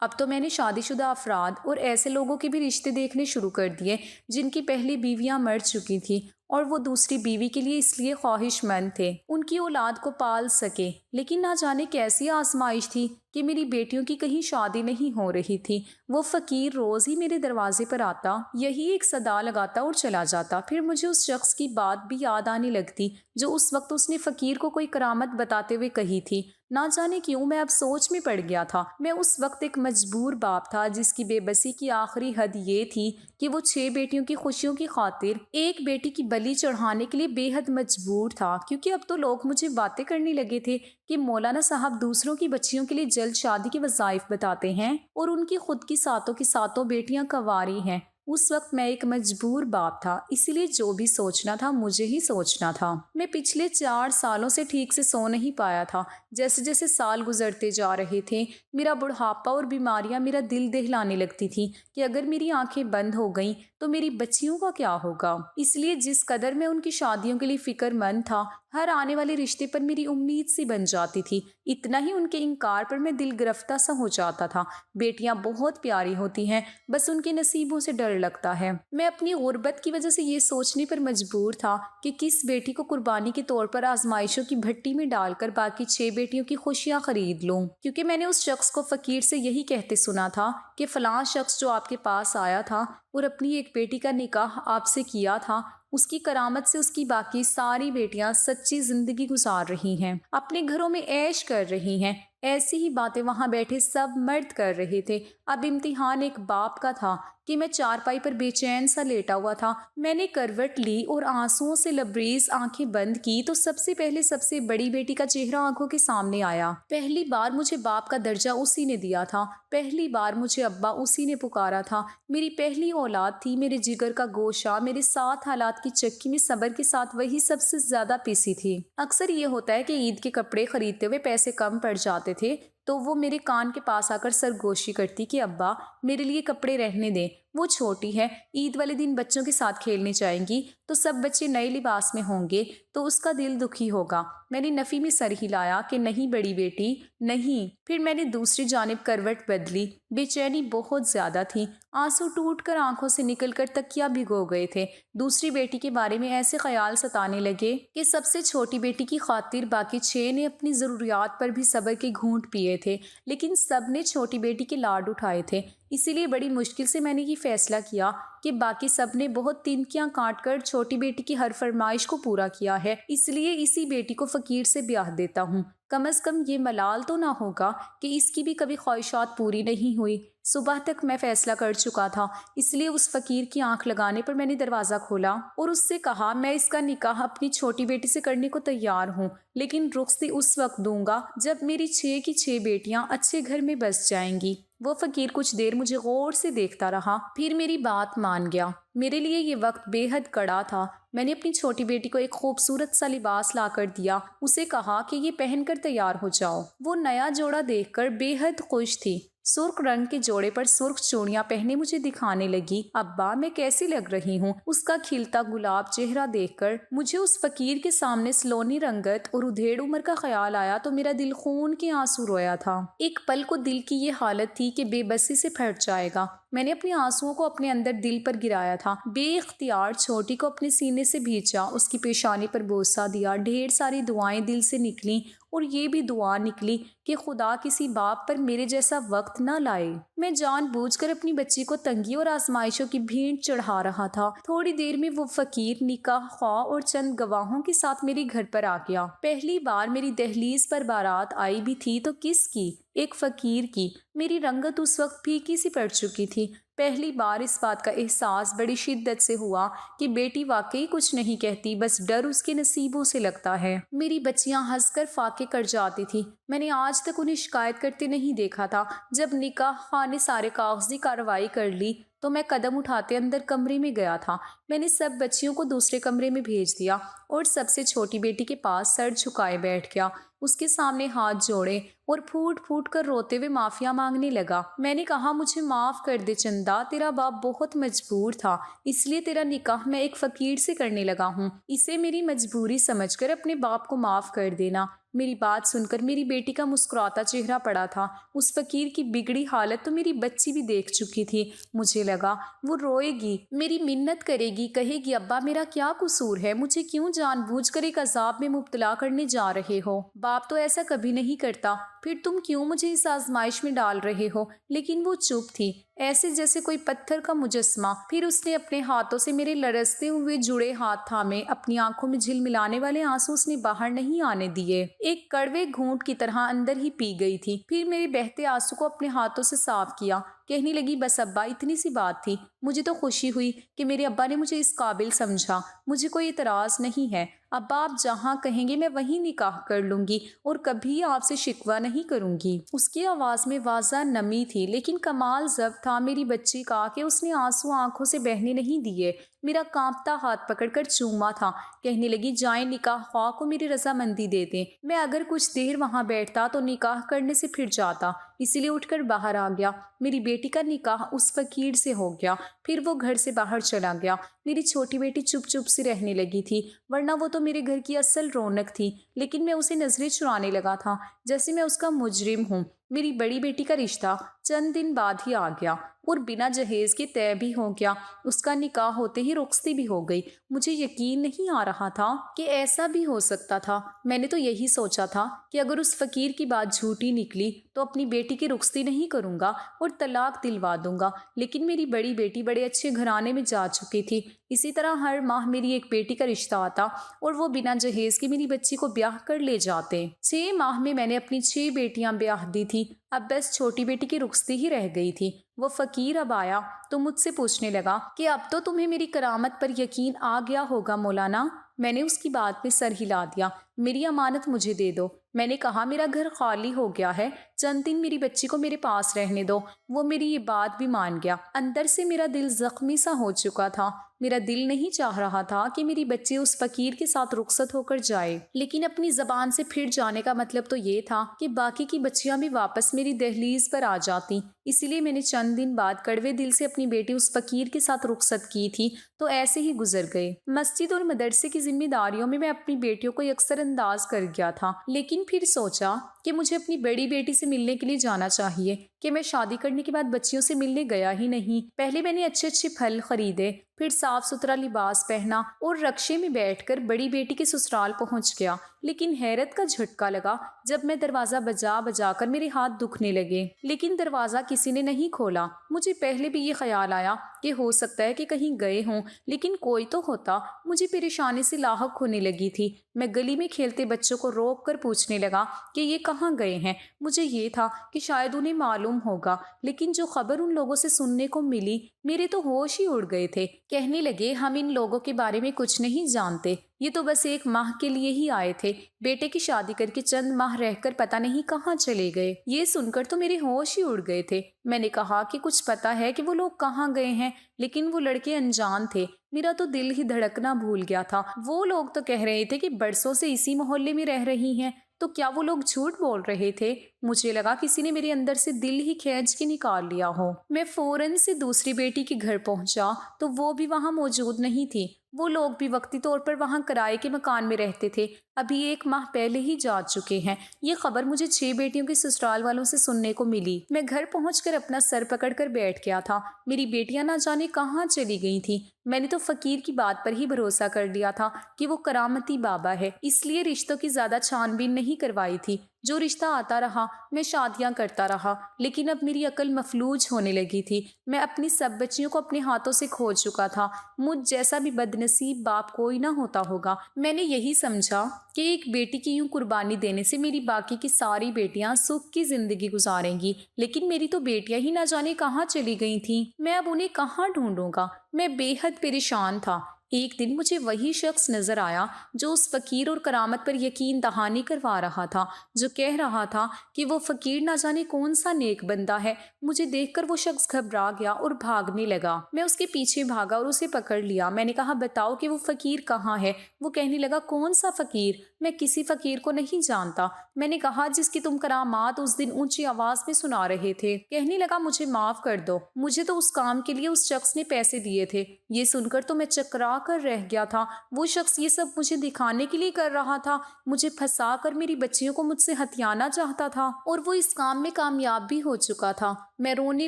اب تو میں نے شادی شدہ افراد اور ایسے لوگوں کے بھی رشتے دیکھنے شروع کر دیے جن کی پہلی بیویاں مر چکی تھیں اور وہ دوسری بیوی کے لیے اس لیے خواہش مند تھے ان کی اولاد کو پال سکے، لیکن نہ جانے کیسی آزمائش تھی کہ میری بیٹیوں کی کہیں شادی نہیں ہو رہی تھی۔ وہ فقیر روز ہی میرے دروازے پر آتا، یہی ایک صدا لگاتا اور چلا جاتا۔ پھر مجھے اس شخص کی بات بھی یاد آنے لگتی جو اس وقت اس نے فقیر کو کوئی کرامت بتاتے ہوئے کہی تھی۔ نہ جانے کیوں میں اب سوچ میں پڑ گیا تھا۔ میں اس وقت ایک مجبور باپ تھا جس کی بے بسی کی آخری حد یہ تھی کہ وہ 6 بیٹیوں کی خوشیوں کی خاطر ایک بیٹی کی بلی چڑھانے کے لیے بے حد مجبور تھا، کیونکہ اب تو لوگ مجھے باتیں کرنے لگے تھے کہ مولانا صاحب دوسروں کی بچیوں کے لیے جلد شادی کے وظائف بتاتے ہیں اور ان کی خود کی ساتوں کی ساتوں بیٹیاں کنواری ہیں۔ اس وقت میں ایک مجبور باپ تھا، اسی لیے جو بھی سوچنا تھا مجھے ہی سوچنا تھا۔ میں پچھلے 4 سالوں سے ٹھیک سے سو نہیں پایا تھا۔ جیسے جیسے سال گزرتے جا رہے تھے میرا بڑھاپا اور بیماریاں میرا دل دہلانے لگتی تھی کہ اگر میری آنکھیں بند ہو گئیں تو میری بچیوں کا کیا ہوگا۔ اس لیے جس قدر میں ان کی شادیوں کے لیے فکر مند تھا، ہر آنے والے رشتے پر میری امید سی بن جاتی تھی۔ اتنا ہی ان کے انکار پر میں دل گرفتہ سا ہو جاتا تھا۔ بیٹیاں بہت پیاری ہوتی ہیں، بس ان کے نصیبوں سے ڈر لگتا ہے۔ میں اپنی غربت کی وجہ سے یہ سوچنے پر مجبور تھا کہ کس بیٹی کو قربانی کے طور پر آزمائشوں کی بھٹی میں ڈال کر باقی 6 بیٹیوں کی خوشیاں خرید لوں، کیونکہ میں نے اس شخص کو فقیر سے یہی کہتے سنا تھا کہ فلاں شخص جو آپ کے پاس آیا تھا اور اپنی ایک بیٹی کا نکاح آپ سے کیا تھا، اس کی کرامت سے اس کی باقی ساری بیٹیاں سچی زندگی گزار رہی ہیں، اپنے گھروں میں عیش کر رہی ہیں۔ ایسی ہی باتیں وہاں بیٹھے سب مرد کر رہے تھے۔ اب امتحان ایک باپ کا تھا کہ میں چارپائی پر بے چین سا لیٹا ہوا تھا۔ میں نے کروٹ لی اور آنسوؤں سے لبریز آنکھیں بند کی تو سب سے پہلے سب سے بڑی بیٹی کا چہرہ آنکھوں کے سامنے آیا۔ پہلی بار مجھے باپ کا درجہ اسی نے دیا تھا، پہلی بار مجھے ابا اسی نے پکارا تھا۔ میری پہلی اولاد تھی، میرے جگر کا گوشہ، میرے ساتھ حالات کی چکی میں صبر کے ساتھ وہی سب سے زیادہ پیسی تھی۔ اکثر یہ ہوتا ہے کہ عید کے کپڑے خریدتے ہوئے پیسے کم پڑ جاتے تھے تو وہ میرے کان کے پاس آ کر سرگوشی کرتی کہ ابا میرے لیے کپڑے رہنے دیں، وہ چھوٹی ہے، عید والے دن بچوں کے ساتھ کھیلنے جائیں گی تو سب بچے نئے لباس میں ہوں گے تو اس کا دل دکھی ہوگا۔ میں نے نفی میں سر ہلایا کہ نہیں بڑی بیٹی، نہیں۔ پھر میں نے دوسری جانب کروٹ بدلی۔ بے چینی بہت زیادہ تھی، آنسو ٹوٹ کر آنکھوں سے نکل کر تکیا بھگو گئے تھے۔ دوسری بیٹی کے بارے میں ایسے خیال ستانے لگے کہ سب سے چھوٹی بیٹی کی خاطر باقی 6 نے اپنی ضروریات پر بھی صبر کے گھونٹ پیے تھے، لیکن سب نے چھوٹی بیٹی کے لاڈ اٹھائے تھے۔ اسی لیے بڑی مشکل سے میں نے یہ فیصلہ کیا کہ باقی سب نے بہت تنکیاں کاٹ کر چھوٹی بیٹی کی ہر فرمائش کو پورا کیا ہے، اس لیے اسی بیٹی کو فقیر سے بیاہ دیتا ہوں۔ کم از کم یہ ملال تو نہ ہوگا کہ اس کی بھی کبھی خواہشات پوری نہیں ہوئی۔ صبح تک میں فیصلہ کر چکا تھا، اس لیے اس فقیر کی آنکھ لگانے پر میں نے دروازہ کھولا اور اس سے کہا میں اس کا نکاح اپنی چھوٹی بیٹی سے کرنے کو تیار ہوں، لیکن رخصتی اس وقت دوں گا جب میری 6 کی 6 بیٹیاں اچھے گھر میں بس جائیں گی۔ وہ فقیر کچھ دیر مجھے غور سے دیکھتا رہا، پھر میری بات مان گیا۔ میرے لیے یہ وقت بے حد کڑا تھا۔ میں نے اپنی چھوٹی بیٹی کو ایک خوبصورت سا لباس لا کر دیا، اسے کہا کہ یہ پہن کر تیار ہو جاؤ۔ وہ نیا جوڑا دیکھ کر بے حد خوش تھی۔ سرخ رنگ کے جوڑے پر سرخ چوڑیاں پہنے مجھے دکھانے لگی۔ ابا میں کیسی لگ رہی ہوں؟ اس کا کھلتا گلاب چہرہ دیکھ کر مجھے اس فقیر کے سامنے سلونی رنگت اور ادھیڑ عمر کا خیال آیا تو میرا دل خون کے آنسو رویا تھا۔ ایک پل کو دل کی یہ حالت تھی کہ بے بسی سے پھٹ جائے گا۔ میں نے اپنے آنسوؤں کو اپنے اندر دل پر گرایا تھا، بے اختیار چھوٹی کو اپنے سینے سے بھینچا، اس کی پیشانی پر بوسہ دیا۔ ڈھیر ساری دعائیں دل سے نکلیں اور یہ بھی دعا نکلی کہ خدا کسی باپ پر میرے جیسا وقت نہ لائے۔ میں جان بوجھ کر اپنی بچی کو تنگی اور آزمائشوں کی بھینٹ چڑھا رہا تھا۔ تھوڑی دیر میں وہ فقیر نکاح خواہ اور چند گواہوں کے ساتھ میرے گھر پر آ گیا۔ پہلی بار میری دہلیز پر بارات آئی بھی تھی تو کس کی؟ ایک فقیر کی۔ میری رنگت اس وقت پھیکی سی پڑ چکی تھی۔ پہلی بار اس بات کا احساس بڑی شدت سے ہوا کہ بیٹی واقعی کچھ نہیں کہتی، بس ڈر اس کے نصیبوں سے لگتا ہے۔ میری بچیاں ہنس کر فاقے کر جاتی تھی۔ میں نے آج تک انہیں شکایت کرتے نہیں دیکھا تھا۔ جب نکاح خواہ نے سارے کاغذی کارروائی کر لی تو میں قدم اٹھاتے اندر کمرے میں گیا تھا۔ میں نے سب بچیوں کو دوسرے کمرے میں بھیج دیا اور سب سے چھوٹی بیٹی کے پاس سر جھکائے بیٹھ گیا، اس کے سامنے ہاتھ جوڑے اور پھوٹ پھوٹ کر روتے ہوئے معافیا مانگنے لگا۔ میں نے کہا مجھے معاف کر دے چندا، تیرا باپ بہت مجبور تھا، اس لیے تیرا نکاح میں ایک فقیر سے کرنے لگا ہوں، اسے میری مجبوری سمجھ کر اپنے باپ کو معاف کر دینا۔ میری بات سن کر میری بیٹی کا مسکراتا چہرہ پڑا تھا۔ اس فقیر کی بگڑی حالت تو میری بچی بھی دیکھ چکی تھی۔ مجھے لگا وہ روئے گی، میری منت کرے گی، کہے گی ابا میرا کیا قصور ہے، مجھے کیوں جان بوجھ کر ایک عذاب میں مبتلا کرنے جا رہے ہو؟ باپ تو ایسا کبھی نہیں کرتا، پھر تم کیوں مجھے اس آزمائش میں ڈال رہے ہو؟ لیکن وہ چپ تھی، ایسے جیسے کوئی پتھر کا مجسمہ۔ پھر اس نے اپنے ہاتھوں سے میرے لرزتے ہوئے جڑے ہاتھ تھامے، اپنی آنکھوں میں جھلملانے والے آنسو اس نے باہر نہیں آنے دیے، ایک کڑوے گھونٹ کی طرح اندر ہی پی گئی تھی۔ پھر میرے بہتے آنسو کو اپنے ہاتھوں سے صاف کیا، کہنے لگی بس ابا اتنی سی بات تھی۔ مجھے تو خوشی ہوئی کہ میرے ابا نے مجھے اس قابل سمجھا، مجھے کوئی اعتراض نہیں ہے۔ ابا آپ جہاں کہیں گے میں وہیں نکاح کر لوں گی اور کبھی آپ سے شکوہ نہیں کروں گی۔ اس کی آواز میں واضح نمی تھی، لیکن کمال ضبط تھا میری بچی کا کہ اس نے آنسو آنکھوں سے بہنے نہیں دیے، میرا کانپتا ہاتھ پکڑ کر چوما تھا۔ کہنے لگی جائیں نکاح خواہ کو میری رضامندی دے دیں۔ میں اگر کچھ دیر وہاں بیٹھتا تو نکاح کرنے سے پھر جاتا، اسی لیے اٹھ کر باہر آ گیا۔ میری بیٹی کا نکاح اس فقیر سے ہو گیا، پھر وہ گھر سے باہر چلا گیا۔ میری چھوٹی بیٹی چپ چپ سی رہنے لگی تھی، ورنہ وہ تو میرے گھر کی اصل رونق تھی، لیکن میں اسے نظریں چرانے لگا تھا جیسے میں اس کا مجرم ہوں۔ میری بڑی بیٹی کا رشتہ چند دن بعد ہی آ گیا اور بنا جہیز کے طے بھی ہو گیا۔ اس کا نکاح ہوتے ہی رخصتی بھی ہو گئی۔ مجھے یقین نہیں آ رہا تھا کہ ایسا بھی ہو سکتا تھا۔ میں نے تو یہی سوچا تھا کہ اگر اس فقیر کی بات جھوٹی نکلی تو اپنی بیٹی کی رخصتی نہیں کروں گا اور طلاق دلوا دوں گا، لیکن میری بڑی بیٹی بڑے اچھے گھرانے میں جا چکی تھی۔ اسی طرح ہر ماہ میری ایک بیٹی کا رشتہ آتا اور وہ بنا جہیز کے میری بچی کو بیاہ کر لے جاتے۔ 6 ماہ میں نے اپنی 6 بیٹیاں بیاہ دی تھی، اب بس چھوٹی بیٹی کی رخصتی ہی رہ گئی تھی۔ وہ فقیر اب آیا تو مجھ سے پوچھنے لگا کہ اب تو تمہیں میری کرامت پر یقین آ گیا ہوگا مولانا۔ میں نے اس کی بات پہ سر ہلا دیا۔ میری امانت مجھے دے دو۔ میں نے کہا میرا گھر خالی ہو گیا ہے، چند دن میری بچی کو میرے پاس رہنے دو۔ وہ میری یہ بات بھی مان گیا۔ اندر سے میرا دل زخمی سا ہو چکا تھا۔ میرا دل نہیں چاہ رہا تھا کہ میری بچی اس فقیر کے ساتھ رخصت ہو کر جائے، لیکن اپنی زبان سے پھر جانے کا مطلب تو یہ تھا کہ باقی کی بچیاں بھی واپس میری دہلیز پر آ جاتی۔ اسی لیے میں نے چند دن بعد کڑوے دل سے اپنی بیٹی اس فقیر کے ساتھ رخصت کی تھی، تو ایسے ہی گزر گئے۔ مسجد اور مدرسے کی ذمہ داریوں میں اپنی بیٹیوں کو یکسر انداز کر گیا تھا، لیکن پھر سوچا کہ مجھے اپنی بڑی بیٹی سے ملنے کے لیے جانا چاہیے کہ میں شادی کرنے کے بعد بچیوں سے ملنے گیا ہی نہیں۔ پہلے میں نے اچھے اچھے پھل خریدے، پھر صاف ستھرا لباس پہنا اور رکشے میں بیٹھ کر بڑی بیٹی کے سسرال پہنچ گیا۔ لیکن حیرت کا جھٹکا لگا جب میں دروازہ بجا بجا کر میرے ہاتھ دکھنے لگے، لیکن دروازہ کسی نے نہیں کھولا۔ مجھے پہلے بھی یہ خیال آیا کہ ہو سکتا ہے کہ کہیں گئے ہوں، لیکن کوئی تو ہوتا۔ مجھے پریشانی سے لاحق ہونے لگی تھی۔ میں گلی میں کھیلتے بچوں کو روک کر پوچھنے لگا کہ یہ کہاں گئے ہیں۔ مجھے یہ تھا کہ شاید انہیں معلوم ہوگا، لیکن جو خبر ان لوگوں سے سننے کو ملی، میرے تو ہوش ہی اڑ گئے تھے۔ کہنے لگے ہم ان لوگوں کے بارے میں کچھ نہیں جانتے، یہ تو بس 1 ماہ کے لیے ہی آئے تھے، بیٹے کی شادی کر کے چند ماہ رہ کر پتہ نہیں کہاں چلے گئے۔ یہ سن کر تو میرے ہوش ہی اڑ گئے تھے۔ میں نے کہا کہ کچھ پتہ ہے کہ وہ لوگ کہاں گئے ہیں، لیکن وہ لڑکے انجان تھے۔ میرا تو دل ہی دھڑکنا بھول گیا تھا۔ وہ لوگ تو کہہ رہے تھے کہ برسوں سے اسی محلے میں رہ رہی ہیں، تو کیا وہ لوگ جھوٹ بول رہے تھے؟ مجھے لگا کسی نے میرے اندر سے دل ہی کھینچ کے نکال لیا ہو۔ میں فوراً سے دوسری بیٹی کے گھر پہنچا تو وہ بھی وہاں موجود نہیں تھی۔ وہ لوگ بھی وقتی طور پر وہاں کرائے کے مکان میں رہتے تھے، ابھی 1 ماہ پہلے ہی جا چکے ہیں۔ یہ خبر مجھے 6 بیٹیوں کے سسرال والوں سے سننے کو ملی۔ میں گھر پہنچ کر اپنا سر پکڑ کر بیٹھ گیا تھا۔ میری بیٹیاں نہ جانے کہاں چلی گئی تھیں۔ میں نے تو فقیر کی بات پر ہی بھروسہ کر لیا تھا کہ وہ کرامتی بابا ہے، اس لیے رشتوں کی زیادہ چھان بین نہیں کروائی تھی۔ جو رشتہ آتا رہا میں شادیاں کرتا رہا، لیکن اب میری عقل مفلوج ہونے لگی تھی۔ میں اپنی سب بچیوں کو اپنے ہاتھوں سے کھو چکا تھا۔ مجھ جیسا بھی بدنصیب باپ کوئی نہ ہوتا ہوگا۔ میں نے یہی سمجھا کہ ایک بیٹی کی یوں قربانی دینے سے میری باقی کی ساری بیٹیاں سکھ کی زندگی گزاریں گی، لیکن میری تو بیٹیاں ہی نہ جانے کہاں چلی گئی تھیں۔ میں اب انہیں کہاں ڈھونڈوں گا؟ میں بے حد پریشان تھا۔ ایک دن مجھے وہی شخص نظر آیا جو اس فقیر اور کرامت پر یقین دہانی کروا رہا تھا، جو کہہ رہا تھا کہ وہ فقیر نہ جانے کون سا نیک بندہ ہے۔ مجھے دیکھ کر وہ شخص گھبرا گیا اور بھاگنے لگا۔ میں اس کے پیچھے بھاگا اور اسے پکڑ لیا۔ میں نے کہا بتاؤ کہ وہ فقیر کہاں ہے؟ وہ کہنے لگا کون سا فقیر؟ میں کسی فقیر کو نہیں جانتا۔ میں نے کہا جس کی تم کرامات اس دن اونچی آواز میں سنا رہے تھے۔ کہنے لگا مجھے معاف کر دو، مجھے تو اس کام کے لیے اس شخص نے پیسے دیے تھے۔ یہ سن کر تو میں چکرا کر رہ گیا تھا۔ وہ شخص یہ سب مجھے دکھانے کے لیے کر رہا تھا، مجھے پھنسا کر میری بچیوں کو مجھ سے ہتھیانا چاہتا تھا، اور وہ اس کام میں کامیاب بھی ہو چکا تھا۔ میں رونے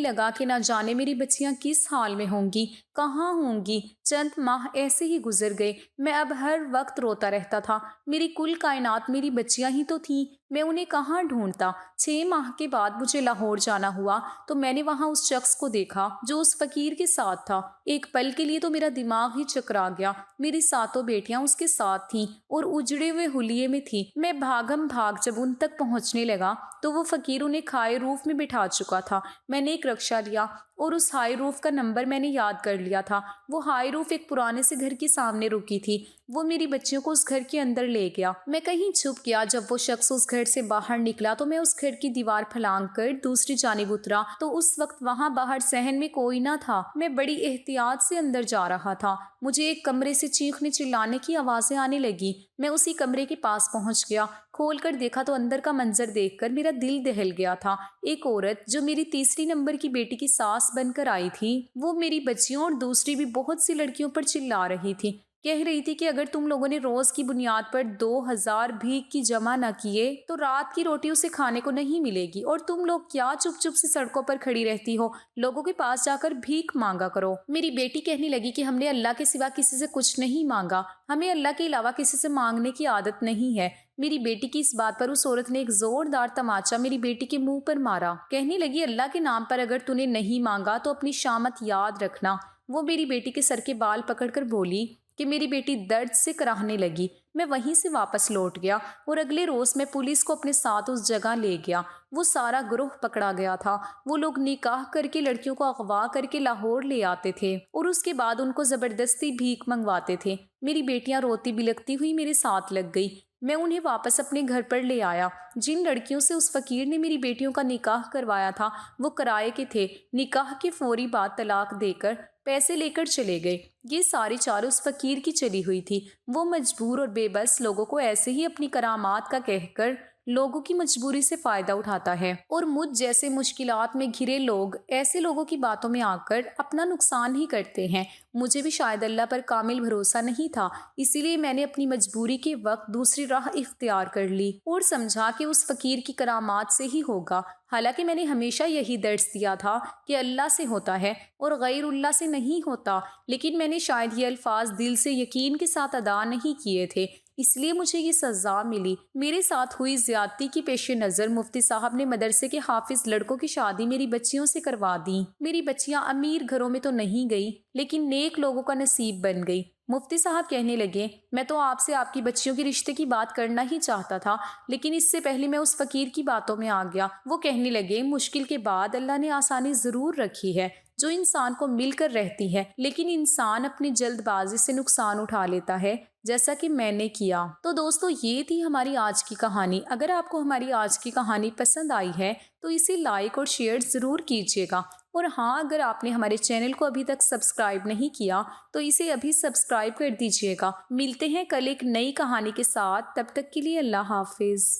لگا کہ نہ جانے میری بچیاں کس حال میں ہوں گی، کہاں ہوں گی۔ چند ماہ ایسے ہی گزر گئے، میں اب ہر وقت روتا رہتا تھا۔ میری کل کائنات میری بچیاں ہی تو تھیں، میں انہیں کہاں ڈھونڈتا۔ 6 ماہ کے بعد مجھے لاہور جانا ہوا تو میں نے وہاں اس شخص کو دیکھا جو اس فقیر کے ساتھ تھا۔ ایک پل کے لیے تو میرا دماغ ہی چکرا گیا۔ میری 7 بیٹیاں اس کے ساتھ تھیں اور اجڑے ہوئے حلیے میں تھی۔ میں بھاگم بھاگ جب ان تک پہنچنے لگا تو وہ فقیر انہیں کھائے روف میں بٹھا چکا تھا۔ میں نے ایک رکشہ لیا اور اس ہائی روف کا نمبر میں نے یاد کر لیا تھا۔ وہ ہائی روف ایک پرانے سے گھر کے سامنے رکی تھی۔ وہ میری بچیوں کو اس گھر کے اندر لے گیا۔ میں کہیں چھپ گیا۔ جب وہ شخص اس گھر سے باہر نکلا تو میں اس گھر کی دیوار پھلانگ کر دوسری جانب اترا تو اس وقت وہاں باہر صحن میں کوئی نہ تھا۔ میں بڑی احتیاط سے اندر جا رہا تھا۔ مجھے ایک کمرے سے چیخنے چلانے کی آوازیں آنے لگی۔ میں اسی کمرے کے پاس پہنچ گیا۔ کھول کر دیکھا تو اندر کا منظر دیکھ کر میرا دل دہل گیا تھا۔ ایک عورت جو میری تیسری نمبر کی بیٹی کی ساس بن کر آئی تھی، وہ میری بچیوں اور دوسری بھی بہت سی لڑکیوں پر چلا رہی تھی۔ کہہ رہی تھی کہ اگر تم لوگوں نے روز کی بنیاد پر 2000 بھیک کی جمع نہ کیے تو رات کی روٹی اسے کھانے کو نہیں ملے گی، اور تم لوگ کیا چپ چپ سے سڑکوں پر کھڑی رہتی ہو، لوگوں کے پاس جا کر بھیک مانگا کرو۔ میری بیٹی کہنے لگی کہ ہم نے اللہ کے سوا کسی سے کچھ نہیں مانگا، ہمیں اللہ کے علاوہ کسی سے مانگنے کی عادت نہیں ہے۔ میری بیٹی کی اس بات پر اس عورت نے ایک زوردار تماچا میری بیٹی کے منہ پر مارا۔ کہنے لگی اللہ کے نام پر اگر تو نے نہیں مانگا تو اپنی شامت یاد رکھنا۔ وہ میری بیٹی کے سر کے بال پکڑ کر بولی کہ میری بیٹی درد سے کراہنے لگی۔ میں وہیں سے واپس لوٹ گیا اور اگلے روز میں پولیس کو اپنے ساتھ اس جگہ لے گیا۔ وہ سارا گروہ پکڑا گیا تھا۔ وہ لوگ نکاح کر کے لڑکیوں کو اغوا کر کے لاہور لے آتے تھے اور اس کے بعد ان کو زبردستی بھیک منگواتے تھے۔ میری بیٹیاں روتی بلکتی ہوئی میرے ساتھ لگ گئی۔ میں انہیں واپس اپنے گھر پر لے آیا۔ جن لڑکیوں سے اس فقیر نے میری بیٹیوں کا نکاح کروایا تھا وہ کرائے کے تھے۔ نکاح کے فوری بعد طلاق دے کر پیسے لے کر چلے گئے۔ یہ ساری چال اس فقیر کی چلی ہوئی تھی۔ وہ مجبور اور بے بس لوگوں کو ایسے ہی اپنی کرامات کا کہہ کر لوگوں کی مجبوری سے فائدہ اٹھاتا ہے، اور مجھ جیسے مشکلات میں گھرے لوگ ایسے لوگوں کی باتوں میں آ کر اپنا نقصان ہی کرتے ہیں۔ مجھے بھی شاید اللہ پر کامل بھروسہ نہیں تھا، اسی لیے میں نے اپنی مجبوری کے وقت دوسری راہ اختیار کر لی اور سمجھا کہ اس فقیر کی کرامات سے ہی ہوگا۔ حالانکہ میں نے ہمیشہ یہی درس دیا تھا کہ اللہ سے ہوتا ہے اور غیر اللہ سے نہیں ہوتا، لیکن میں نے شاید یہ الفاظ دل سے یقین کے ساتھ ادا نہیں کیے تھے، اس لیے مجھے یہ سزا ملی۔ میرے ساتھ ہوئی زیادتی کی پیش نظر مفتی صاحب نے مدرسے کے حافظ لڑکوں کی شادی میری بچیوں سے کروا دی۔ میری بچیاں امیر گھروں میں تو نہیں گئی لیکن نیک لوگوں کا نصیب بن گئی۔ مفتی صاحب کہنے لگے میں تو آپ سے آپ کی بچیوں کے رشتے کی بات کرنا ہی چاہتا تھا، لیکن اس سے پہلے میں اس فقیر کی باتوں میں آ گیا۔ وہ کہنے لگے مشکل کے بعد اللہ نے آسانی ضرور رکھی ہے جو انسان کو مل کر رہتی ہے، لیکن انسان اپنی جلد بازی سے نقصان اٹھا لیتا ہے، جیسا کہ میں نے کیا۔ تو دوستو یہ تھی ہماری آج کی کہانی۔ اگر آپ کو ہماری آج کی کہانی پسند آئی ہے تو اسے لائک اور شیئر ضرور کیجیے گا، اور ہاں اگر آپ نے ہمارے چینل کو ابھی تک سبسکرائب نہیں کیا تو اسے ابھی سبسکرائب کر دیجیے گا۔ ملتے ہیں کل ایک نئی کہانی کے ساتھ، تب تک کے لیے اللہ حافظ۔